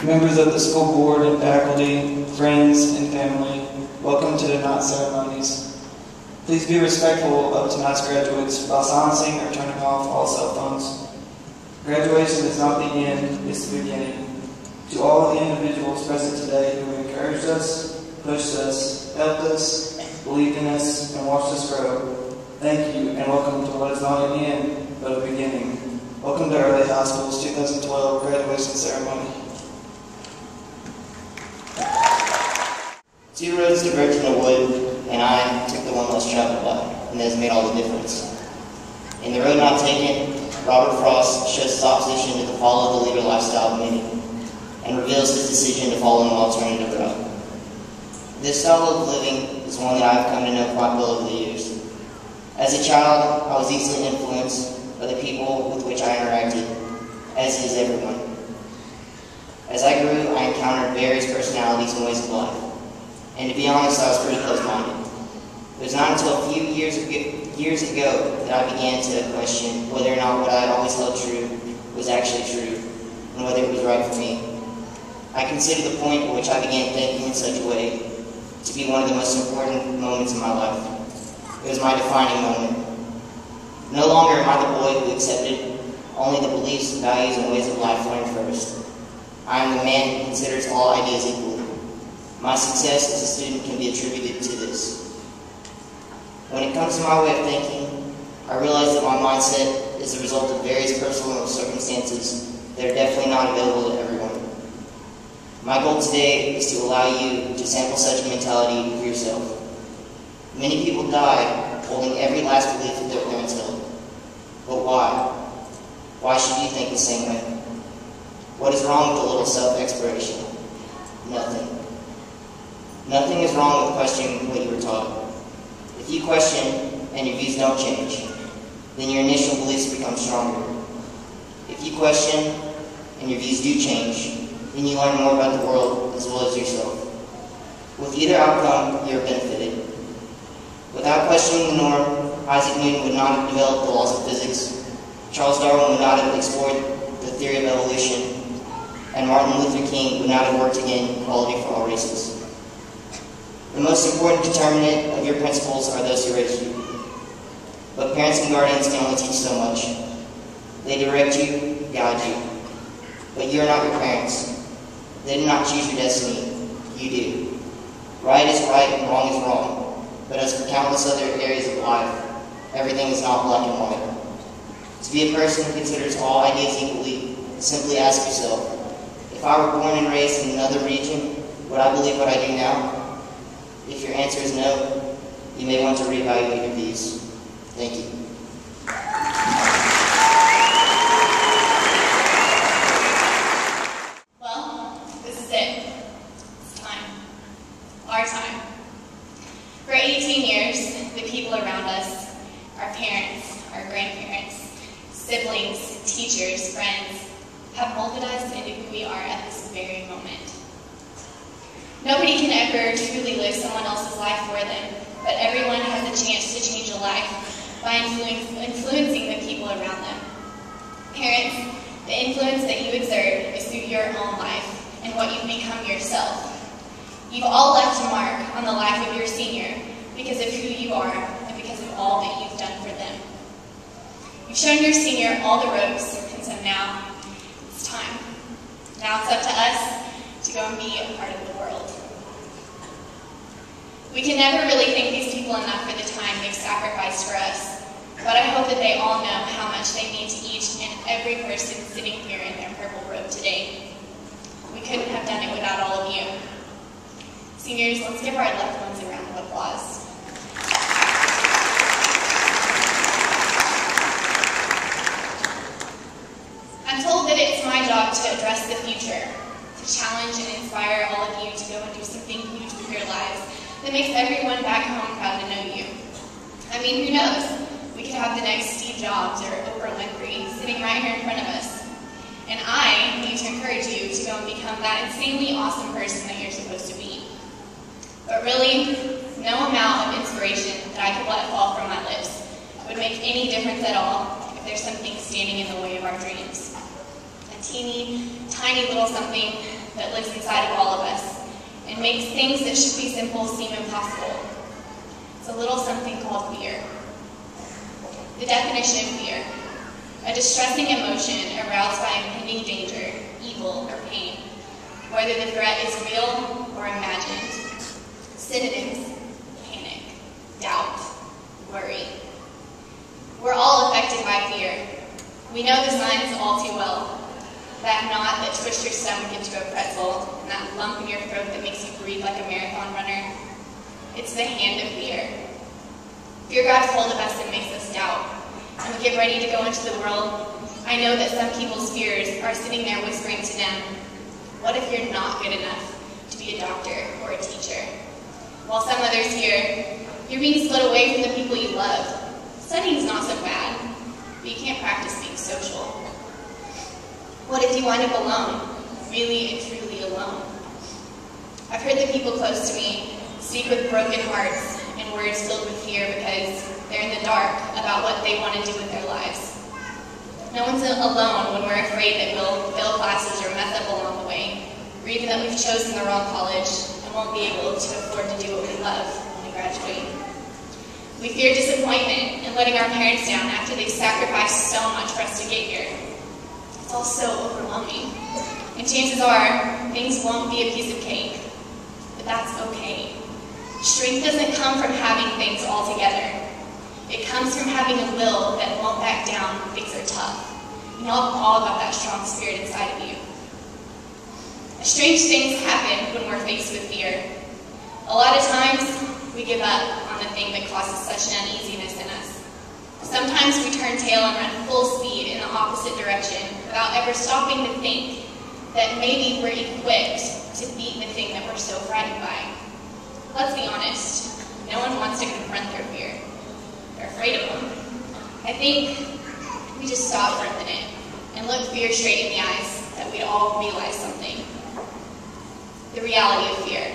Members of the school board and faculty, friends, and family, welcome to tonight's ceremonies. Please be respectful of tonight's graduates by silencing or turning off all cell phones. Graduation is not the end, it's the beginning. To all the individuals present today who encouraged us, pushed us, helped us, believed in us, and watched us grow, thank you and welcome to what is not an end, but a beginning. Welcome to Early High School's 2012 graduation ceremony. Two roads diverged in the wood, and I took the one less traveled by, and that has made all the difference. In the road not taken, Robert Frost shows his opposition to the follow the leader lifestyle of many, and reveals his decision to follow an alternative route. This style of living is one that I have come to know quite well over the years. As a child, I was easily influenced by the people with which I interacted, as is everyone. As I grew, I encountered various personalities and ways of life. And to be honest, I was pretty close-minded. It was not until a few years ago that I began to question whether or not what I had always held true was actually true, and whether it was right for me. I consider the point at which I began thinking in such a way to be one of the most important moments in my life. It was my defining moment. No longer am I the boy who accepted only the beliefs, values, and ways of life learned first. I am the man who considers all ideas equal. My success as a student can be attributed to this. When it comes to my way of thinking, I realize that my mindset is the result of various personal circumstances that are definitely not available to everyone. My goal today is to allow you to sample such a mentality for yourself. Many people die holding every last belief that their parents held. But why? Why should you think the same way? What is wrong with a little self-exploration? Nothing. Nothing is wrong with questioning what you were taught. If you question and your views don't change, then your initial beliefs become stronger. If you question and your views do change, then you learn more about the world as well as yourself. With either outcome, you are benefited. Without questioning the norm, Isaac Newton would not have developed the laws of physics, Charles Darwin would not have explored the theory of evolution, and Martin Luther King would not have worked to gain equality for all races. The most important determinant of your principles are those who raise you. But parents and guardians can only teach so much. They direct you, guide you. But you are not your parents. They do not choose your destiny. You do. Right is right and wrong is wrong. But as for countless other areas of life, everything is not black and white. To be a person who considers all ideas equally, simply ask yourself, if I were born and raised in another region, would I believe what I do now? If your answer is no, you may want to reevaluate your views. Thank you. Well, this is it. It's time. Our time. For 18 years, the people around us, our parents, our grandparents, siblings, teachers, friends, have molded us into who we are at this very moment. Nobody can ever truly live someone else's life for them, but everyone has a chance to change a life by influencing the people around them. Parents, the influence that you exert is through your own life and what you've become yourself. You've all left a mark on the life of your senior because of who you are and because of all that you've done for them. You've shown your senior all the ropes, and so now it's time. Now it's up to us to go and be a part of the world. We can never really thank these people enough for the time they've sacrificed for us, but I hope that they all know how much they mean to each and every person sitting here in their purple robe today. We couldn't have done it without all of you. Seniors, let's give our loved ones a round of applause. I'm told that it's my job to address the future, to challenge and inspire all of you to go and do something huge with your lives that makes everyone back home proud to know you. I mean, who knows? We could have the next Steve Jobs or Oprah Winfrey sitting right here in front of us. And I need to encourage you to go and become that insanely awesome person that you're supposed to be. But really, no amount of inspiration that I could let fall from my lips would make any difference at all if there's something standing in the way of our dreams. A teeny, tiny little something that lives inside of all of us and makes things that should be simple seem impossible. It's a little something called fear. The definition of fear: a distressing emotion aroused by impending danger, evil, or pain, whether the threat is real or imagined. Synonyms: panic, doubt, worry. We're all affected by fear. We know the signs all too well. That knot that twists your stomach into a pretzel, and that lump in your throat that makes you breathe like a marathon runner. It's the hand of fear. Fear grabs hold of us and makes us doubt. And we get ready to go into the world. I know that some people's fears are sitting there whispering to them, what if you're not good enough to be a doctor or a teacher? While some others fear, you're being split away from the people you love. Studying's not so bad, but you can't practice being social. What if you wind up alone, really and truly alone? I've heard the people close to me speak with broken hearts and words filled with fear because they're in the dark about what they want to do with their lives. No one's alone when we're afraid that we'll fail classes or mess up along the way, or even that we've chosen the wrong college and won't be able to afford to do what we love when we graduate. We fear disappointment and letting our parents down after they've sacrificed so much for us to get here. It's all so overwhelming. And chances are, things won't be a piece of cake. But that's okay. Strength doesn't come from having things all together. It comes from having a will that won't back down when things are tough. You know all about that strong spirit inside of you. Strange things happen when we're faced with fear. A lot of times, we give up on the thing that causes such an uneasiness in us. Sometimes we turn tail and run full speed in the opposite direction without ever stopping to think that maybe we're equipped to beat the thing that we're so frightened by. Let's be honest, no one wants to confront their fear. They're afraid of them. I think we just stop for a minute and look fear straight in the eyes that we'd all realize something. The reality of fear.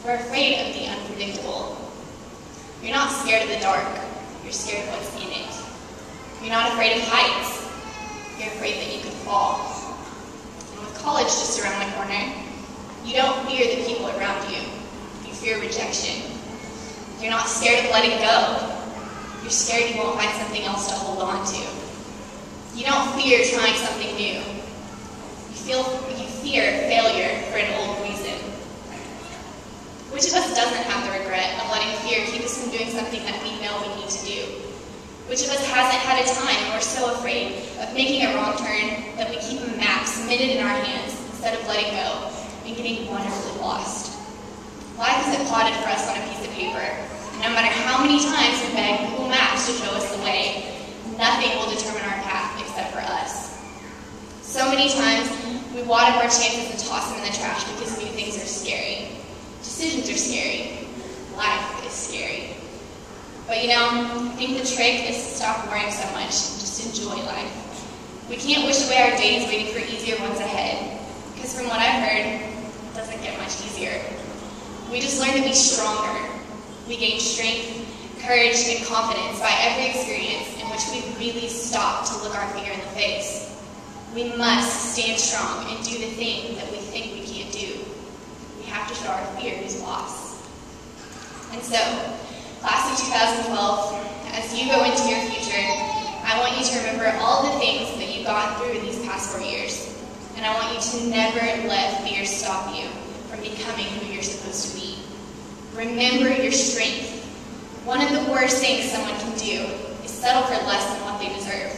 We're afraid of the unpredictable. You're not scared of the dark. You're scared of what's in it. You're not afraid of heights. You're afraid that you could fall. And with college just around the corner, you don't fear the people around you. You fear rejection. You're not scared of letting go. You're scared you won't find something else to hold on to. You don't fear trying something new. You fear failure for an old reason. Which of us doesn't have the regret of letting fear keep us from doing something that we know we need to do? Which of us hasn't had a time when we're so afraid of making a wrong turn that we keep a map cemented in our hands instead of letting go and getting wonderfully lost? Life isn't plotted for us on a piece of paper. And no matter how many times we beg Google Maps to show us the way, nothing will determine our path except for us. So many times we wad up our chances and toss them in the trash because new things are scary. Decisions are scary. Life is scary. But you know, I think the trick is to stop worrying so much and just enjoy life. We can't wish away our days waiting for easier ones ahead, because from what I've heard, it doesn't get much easier. We just learn to be stronger. We gain strength, courage, and confidence by every experience in which we really stop to look our fear in the face. We must stand strong and do the thing that we think we can't do. We have to show our fear who's lost. And so, class of 2012, as you go into your future, I want you to remember all the things that you've gone through these past 4 years. And I want you to never let fear stop you from becoming who you're supposed to be. Remember your strength. One of the worst things someone can do is settle for less than what they deserve.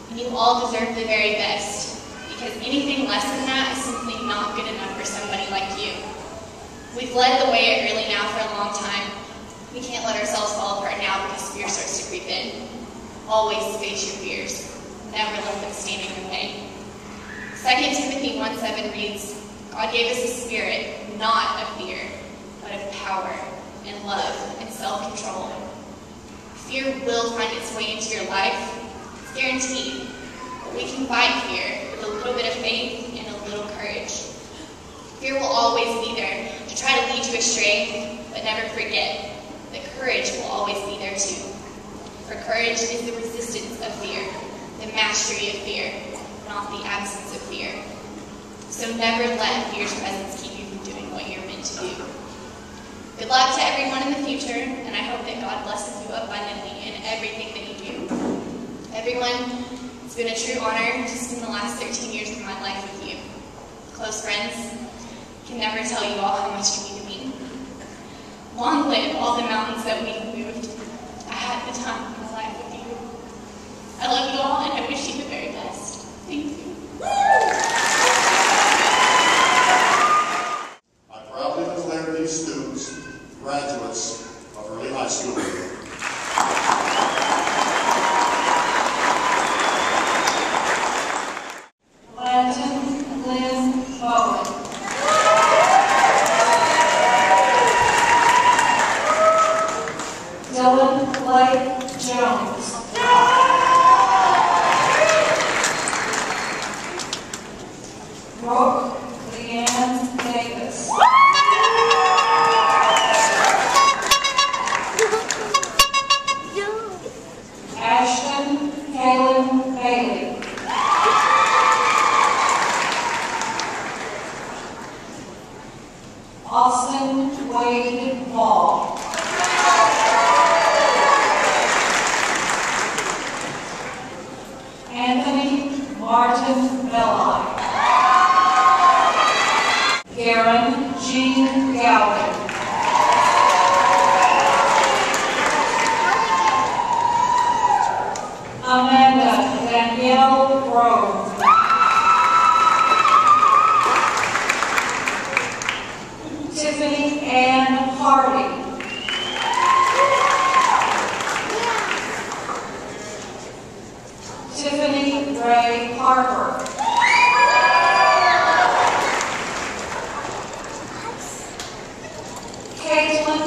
And you all deserve the very best, because anything less than that is simply not good enough for somebody like you. We've led the way at Early Now for a long time. We can't let ourselves fall apart now because fear starts to creep in. Always face your fears. Never let them stand in your way. 2 Timothy 1:7 reads, God gave us a spirit, not of fear, but of power and love and self-control. Fear will find its way into your life. It's guaranteed. But we can fight fear with a little bit of faith and a little courage. Fear will always be there to try to lead you astray, but never forget that courage will always be there too. For courage is the resistance of fear, the mastery of fear, not the absence of fear. So So never let fear's presence keep you from doing what you're meant to do. Good luck to everyone in the future, and I hope that God blesses you abundantly in everything that you do. Everyone, it's been a true honor to spend the last 13 years of my life with you. Close friends, can never tell you all how much you mean to me. Long live all the mountains that we've moved. I had the time of my life with you. I love you all, and I wish you the very best. Thank you. I proudly declare these students graduates of early high school. Kaitlyn